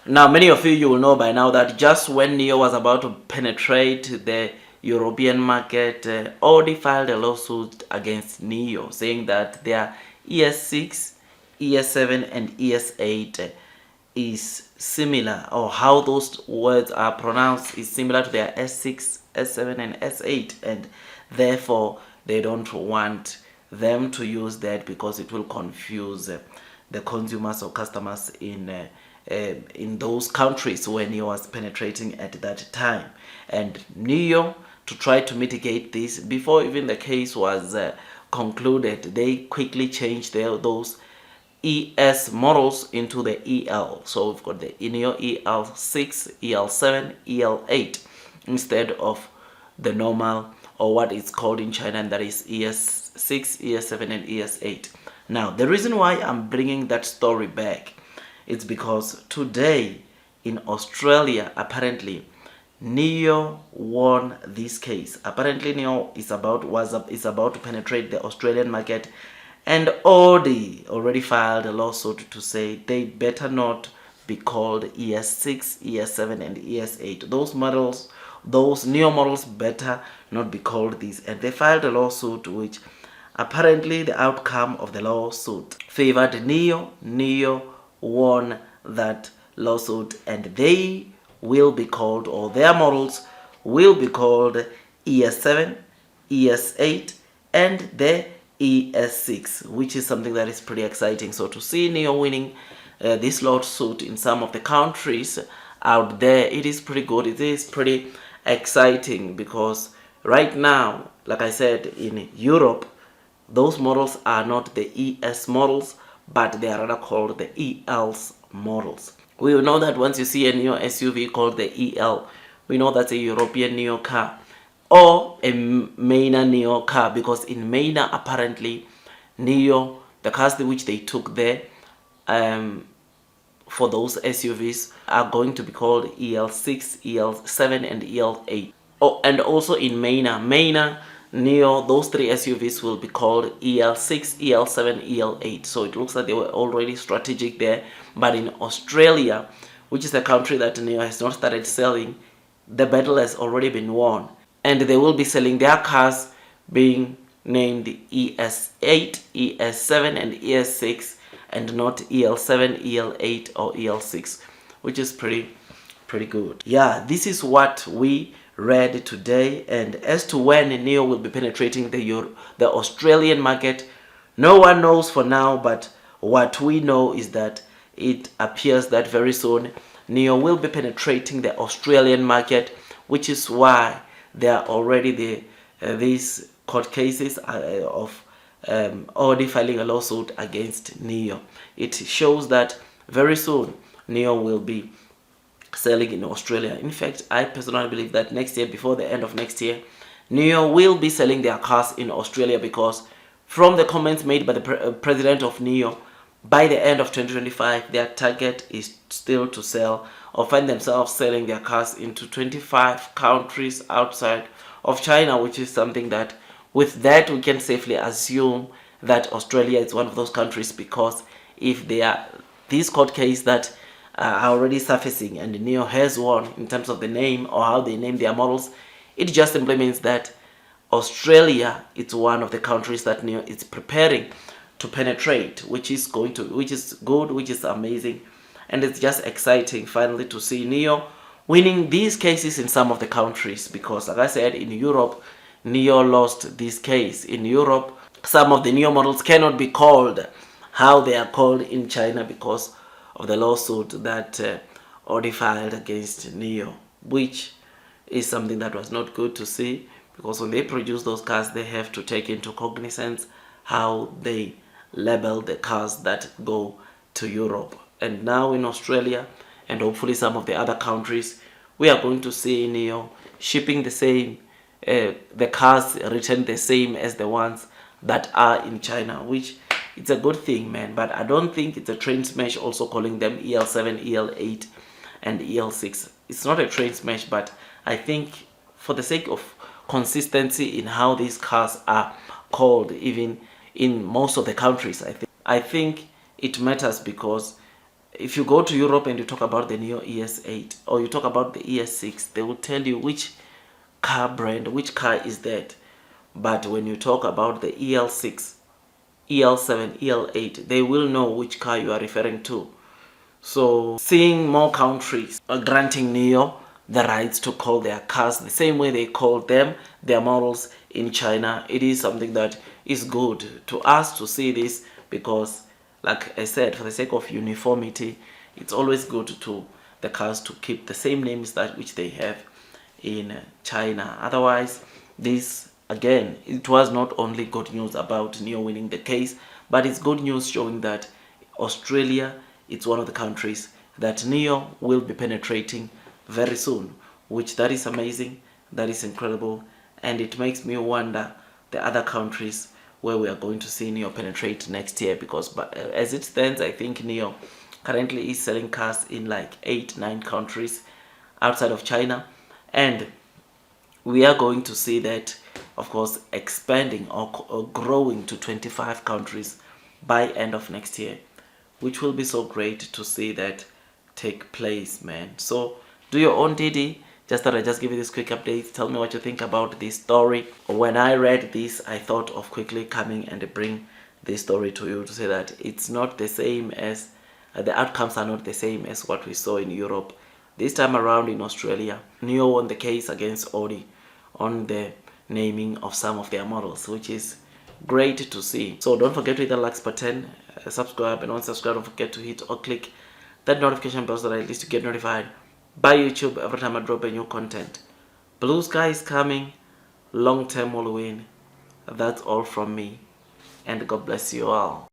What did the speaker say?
Now, many of you will know by now that just when Nio was about to penetrate the European market, Audi filed a lawsuit against Nio, saying that their ES6, ES7 and ES8 is similar, or how those words are pronounced is similar to their S6, S7 and S8, and therefore they don't want them to use that because it will confuse the consumers or customers in those countries where Nio was penetrating at that time. And Nio, to try to mitigate this, before even the case was concluded, they quickly changed those ES models into the EL. So we've got the Nio EL6, EL7, EL8 instead of the normal, or what is called in China, and that is ES6, ES7 and ES8. Now, the reason why I'm bringing that story back, it's because today in Australia, apparently Nio won this case. Apparently Nio is about to penetrate the Australian market, and Audi already filed a lawsuit to say they better not be called ES6, ES7 and ES8. Those models, those Nio models, better not be called these. And they filed a lawsuit which apparently the outcome of the lawsuit favored Nio. Nio won that lawsuit, and they will be called, or their models will be called, ES7, ES8 and the ES6, which is something that is pretty exciting. So to see Nio winning this lawsuit in some of the countries out there, it is pretty good. It is pretty exciting because right now, like I said, in Europe, those models are not the ES models, but they are rather called the ELs models. We will know that once you see a Nio SUV called the EL, we know that's a European Nio car or a Maina Nio car, because in Maina apparently Nio, the cars which they took there for those SUVs are going to be called EL6, EL7 and EL8. Oh, and also in Maina Nio, those three SUVs will be called EL6, EL7, EL8. So it looks like they were already strategic there. But in Australia, which is a country that Nio has not started selling, the battle has already been won. And they will be selling their cars being named ES8, ES7 and ES6, and not EL7, EL8 or EL6, which is pretty good. Yeah, this is what we read today. And as to when Nio will be penetrating the Australian market, no one knows for now, but what we know is that it appears that very soon Nio will be penetrating the Australian market, which is why there are already these court cases of Audi filing a lawsuit against Nio. It shows that very soon Nio will be selling in Australia. In fact, I personally believe that next year, before the end of next year, Nio will be selling their cars in Australia, because from the comments made by the president of Nio, by the end of 2025, their target is still to sell or find themselves selling their cars into 25 countries outside of China, which is something that, with that, we can safely assume that Australia is one of those countries, because if they are this court case that are already surfacing and Nio has won in terms of the name or how they name their models, it just simply means that Australia is one of the countries that Nio is preparing to penetrate, which is good, which is amazing. And it's just exciting finally to see Nio winning these cases in some of the countries, because like I said, in Europe, Nio lost this case. In Europe, some of the Nio models cannot be called how they are called in China because of the lawsuit that Audi filed against Nio, which is something that was not good to see, because when they produce those cars, they have to take into cognizance how they label the cars that go to Europe. And now in Australia and hopefully some of the other countries, we are going to see Nio shipping the same, the cars written the same as the ones that are in China, which it's a good thing, man. But I don't think it's a train smash also calling them EL7, EL8 and EL6. It's not a train smash, but I think for the sake of consistency in how these cars are called, even in most of the countries, I think it matters, because if you go to Europe and you talk about the Nio ES8 or you talk about the ES6, they will tell you which car brand, which car is that. But when you talk about the EL6, EL7, EL8, they will know which car you are referring to. So seeing more countries granting Nio the rights to call their cars the same way they call them, their models in China, it is something that is good to us to see this, because like I said, for the sake of uniformity, it's always good to the cars to keep the same names that which they have in China. Otherwise, this again, it was not only good news about Nio winning the case, but it's good news showing that Australia, it's one of the countries that Nio will be penetrating very soon, which that is amazing, that is incredible, and it makes me wonder the other countries where we are going to see Nio penetrate next year, because as it stands, I think Nio currently is selling cars in like 8-9 countries outside of China, and we are going to see that, of course, expanding or growing to 25 countries by end of next year, which will be so great to see that take place, man. So do your own DD. Just thought I'd just give you this quick update. Tell me what you think about this story. When I read this, I thought of quickly coming and bring this story to you to say that it's not the same as the outcomes are not the same as what we saw in Europe. This time around in Australia, Nio won the case against Audi on the naming of some of their models, which is great to see. So don't forget to hit the like button, subscribe, and once subscribed, don't forget to hit or click that notification bell so that at least you get notified by YouTube every time I drop a new content. Blue sky is coming, long term will win. That's all from me, and God bless you all.